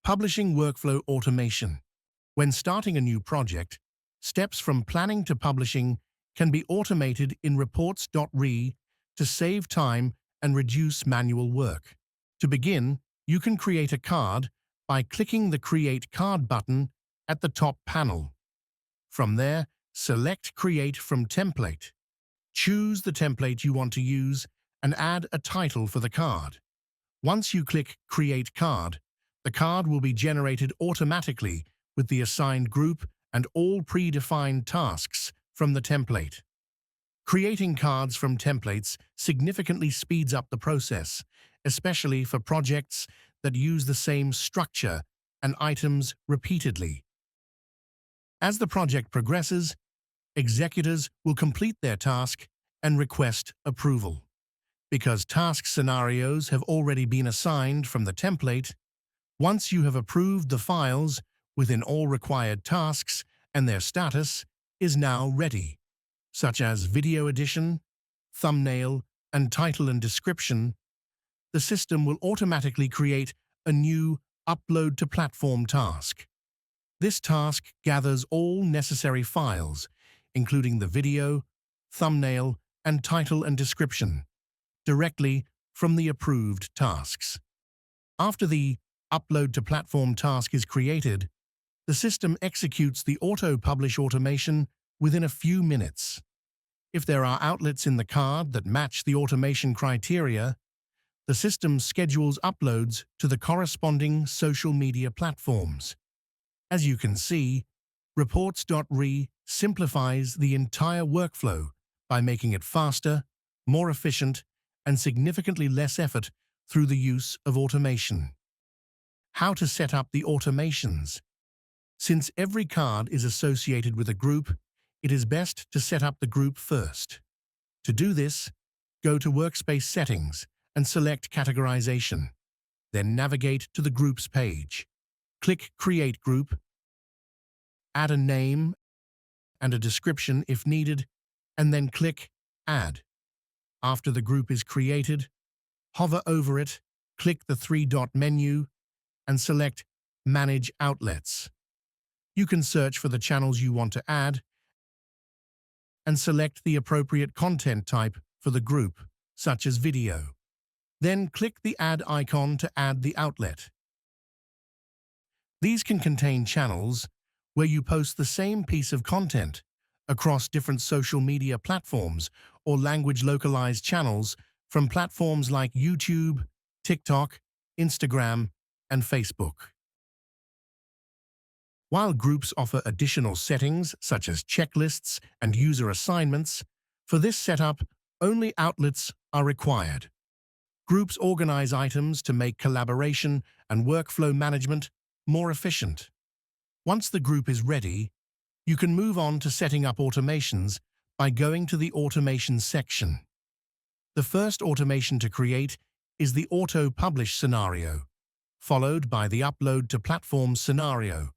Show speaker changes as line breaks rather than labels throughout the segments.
Publishing workflow automation. When starting a new project, steps from planning to publishing can be automated in Reports.re to save time and reduce manual work. To begin, you can create a card by clicking the Create Card button at the top panel. From there, select Create from Template. Choose the template you want to use and add a title for the card. Once you click Create Card, the card will be generated automatically with the assigned group and all predefined tasks from the template. Creating cards from templates significantly speeds up the process, especially for projects that use the same structure and items repeatedly. As the project progresses, executors will complete their task and request approval. Because task scenarios have already been assigned from the template, once you have approved the files within all required tasks and their status is now ready, such as video edition, thumbnail, and title and description, the system will automatically create a new Upload to Platform task. This task gathers all necessary files, including the video, thumbnail, and title and description, directly from the approved tasks. After the Upload to Platform task is created, the system executes the auto-publish automation within a few minutes. If there are outlets in the card that match the automation criteria, the system schedules uploads to the corresponding social media platforms. As you can see, Reports.re simplifies the entire workflow by making it faster, more efficient, and significantly less effort through the use of automation. How to set up the automations. Since every card is associated with a group, it is best to set up the group first. To do this, go to Workspace Settings and select Categorization. Then navigate to the Groups page. Click Create Group, add a name and a description if needed, and then click Add. After the group is created, hover over it, click the three-dot menu, and select Manage Outlets. You can search for the channels you want to add and select the appropriate content type for the group, such as video. Then click the Add icon to add the outlet. These can contain channels where you post the same piece of content across different social media platforms or language-localized channels from platforms like YouTube, TikTok, Instagram, and Facebook. While groups offer additional settings such as checklists and user assignments, for this setup, only outlets are required. Groups organize items to make collaboration and workflow management more efficient. Once the group is ready, you can move on to setting up automations by going to the Automation section. The first automation to create is the Auto-Publish scenario, followed by the Upload to Platform scenario,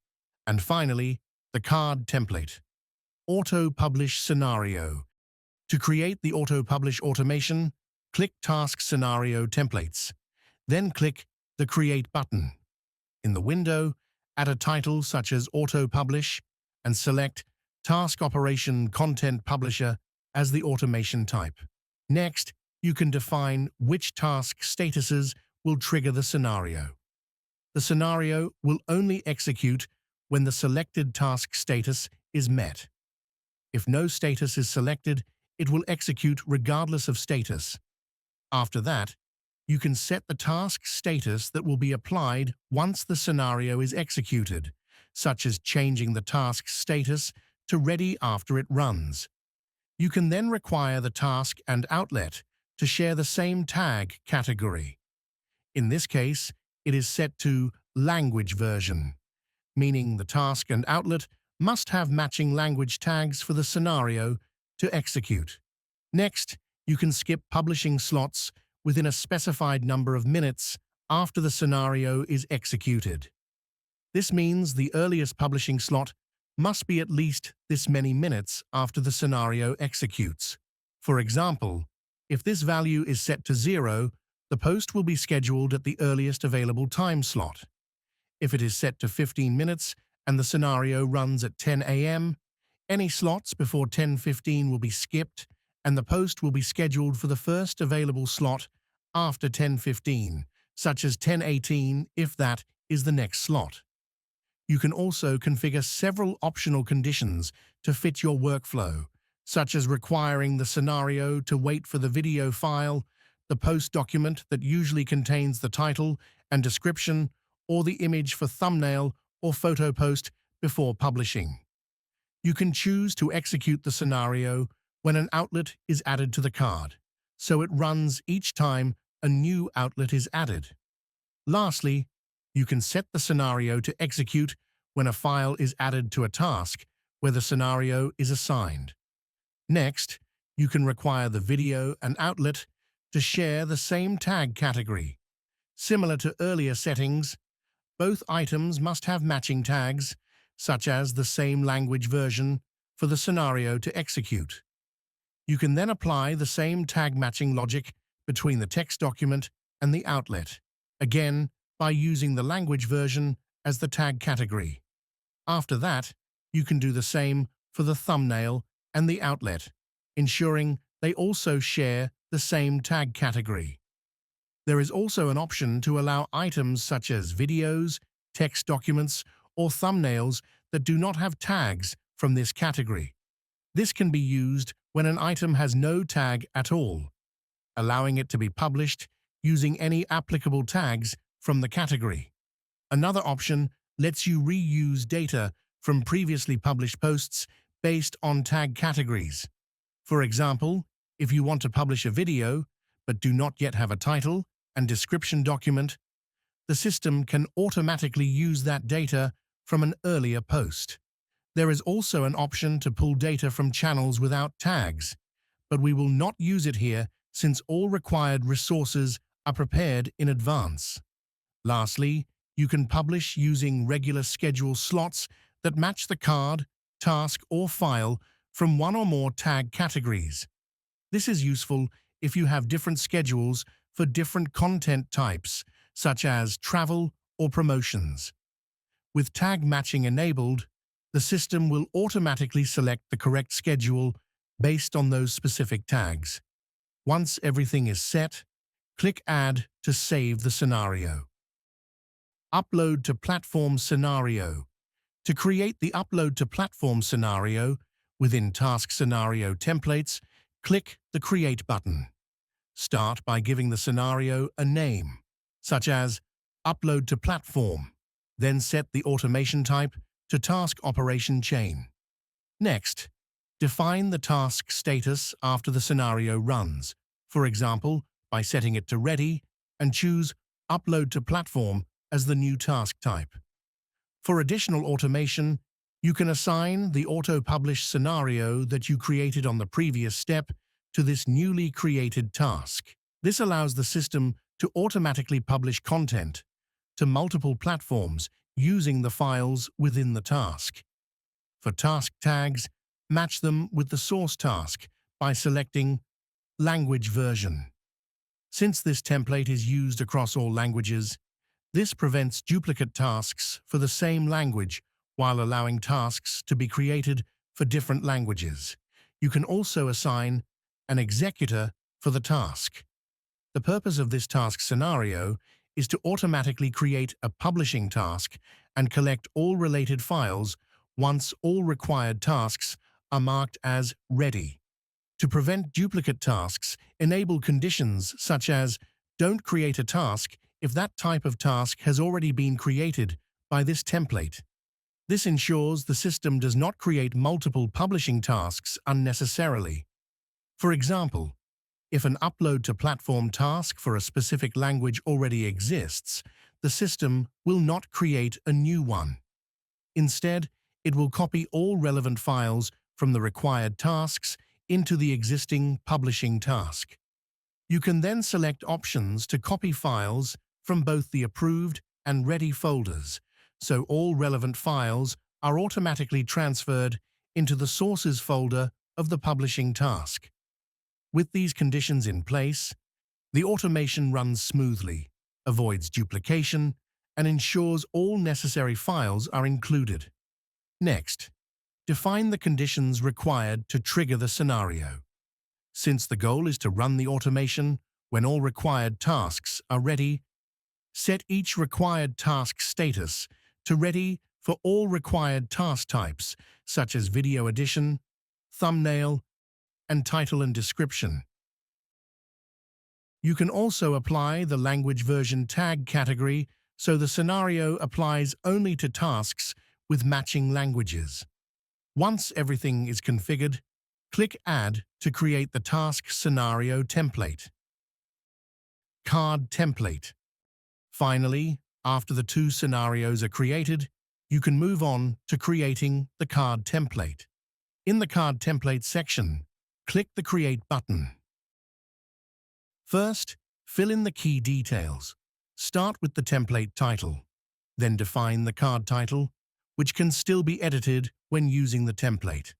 and finally, the Card template. Auto-Publish scenario. To create the Auto-Publish automation, click Task Scenario Templates, then click the Create button. In the window, add a title such as Auto-Publish and select Task Operation Content Publisher as the automation type. Next, you can define which task statuses will trigger the scenario. The scenario will only execute when the selected task status is met. If no status is selected, it will execute regardless of status. After that, you can set the task status that will be applied once the scenario is executed, such as changing the task status to ready after it runs. You can then require the task and outlet to share the same tag category. In this case, it is set to language version, meaning the task and outlet must have matching language tags for the scenario to execute. Next, you can skip publishing slots within a specified number of minutes after the scenario is executed. This means the earliest publishing slot must be at least this many minutes after the scenario executes. For example, if this value is set to 0, the post will be scheduled at the earliest available time slot. If it is set to 15 minutes and the scenario runs at 10 a.m., any slots before 10:15 will be skipped, and the post will be scheduled for the first available slot after 10:15, such as 10:18 if that is the next slot. You can also configure several optional conditions to fit your workflow, such as requiring the scenario to wait for the video file, the post document that usually contains the title and description, or the image for thumbnail or photo post before publishing. You can choose to execute the scenario when an outlet is added to the card, so it runs each time a new outlet is added. Lastly, you can set the scenario to execute when a file is added to a task where the scenario is assigned. Next, you can require the video and outlet to share the same tag category. Similar to earlier settings, both items must have matching tags, such as the same language version, for the scenario to execute. You can then apply the same tag matching logic between the text document and the outlet, again by using the language version as the tag category. After that, you can do the same for the thumbnail and the outlet, ensuring they also share the same tag category. There is also an option to allow items such as videos, text documents, or thumbnails that do not have tags from this category. This can be used when an item has no tag at all, allowing it to be published using any applicable tags from the category. Another option lets you reuse data from previously published posts based on tag categories. For example, if you want to publish a video but do not yet have a title and description document, the system can automatically use that data from an earlier post. There is also an option to pull data from channels without tags, but we will not use it here since all required resources are prepared in advance. Lastly, you can publish using regular schedule slots that match the card, task, or file from one or more tag categories. This is useful if you have different schedules for different content types, such as travel or promotions. With tag matching enabled, the system will automatically select the correct schedule based on those specific tags. Once everything is set, click Add to save the scenario. Upload to platform scenario. To create the upload to platform scenario within Task Scenario templates, click the Create button. Start by giving the scenario a name, such as Upload to Platform. Then set the automation type to Task Operation Chain. Next, define the task status after the scenario runs, for example, by setting it to Ready, and choose Upload to Platform as the new task type. For additional automation, you can assign the auto-publish scenario that you created on the previous step to this newly created task. This allows the system to automatically publish content to multiple platforms using the files within the task. For task tags, match them with the source task by selecting Language Version. Since this template is used across all languages, this prevents duplicate tasks for the same language while allowing tasks to be created for different languages. You can also assign an executor for the task. The purpose of this task scenario is to automatically create a publishing task and collect all related files once all required tasks are marked as ready. To prevent duplicate tasks, enable conditions such as don't create a task if that type of task has already been created by this template. This ensures the system does not create multiple publishing tasks unnecessarily. For example, if an upload to platform task for a specific language already exists, the system will not create a new one. Instead, it will copy all relevant files from the required tasks into the existing publishing task. You can then select options to copy files from both the approved and ready folders, so all relevant files are automatically transferred into the sources folder of the publishing task. With these conditions in place, the automation runs smoothly, avoids duplication, and ensures all necessary files are included. Next, define the conditions required to trigger the scenario. Since the goal is to run the automation when all required tasks are ready, set each required task status to ready for all required task types, such as video edition, thumbnail, and title and description. You can also apply the language version tag category so the scenario applies only to tasks with matching languages. Once everything is configured, click Add to create the task scenario template. Card template. Finally, after the two scenarios are created, you can move on to creating the card template. In the card template section, click the Create button. First, fill in the key details. Start with the template title, then define the card title, which can still be edited when using the template.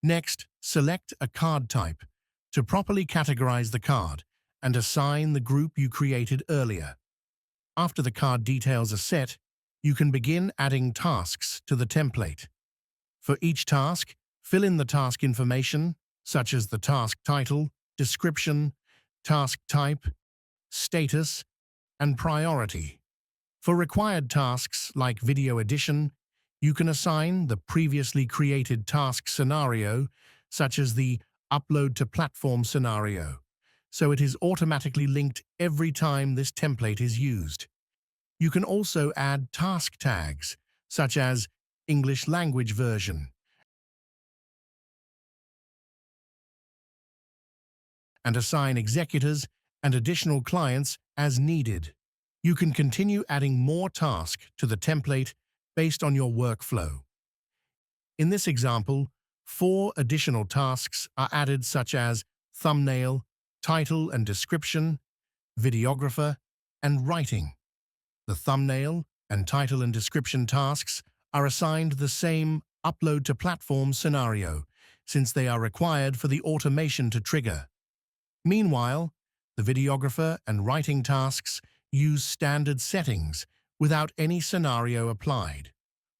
Next, select a card type to properly categorize the card and assign the group you created earlier. After the card details are set, you can begin adding tasks to the template. For each task, fill in the task information, such as the task title, description, task type, status, and priority. For required tasks like video edition, you can assign the previously created task scenario, such as the Upload to Platform scenario, so it is automatically linked every time this template is used. You can also add task tags, such as English language version, and assign executors and additional clients as needed. You can continue adding more tasks to the template based on your workflow. In this example, 4 additional tasks are added, such as thumbnail, title and description, videographer, and writing. The thumbnail and title and description tasks are assigned the same Upload to Platform scenario, since they are required for the automation to trigger. Meanwhile, the videographer and writing tasks use standard settings without any scenario applied.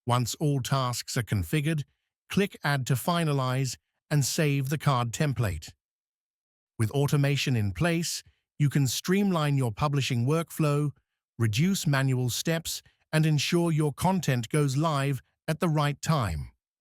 Once all tasks are configured, click Add to finalize and save the card template. With automation in place, you can streamline your publishing workflow, reduce manual steps, and ensure your content goes live at the right time.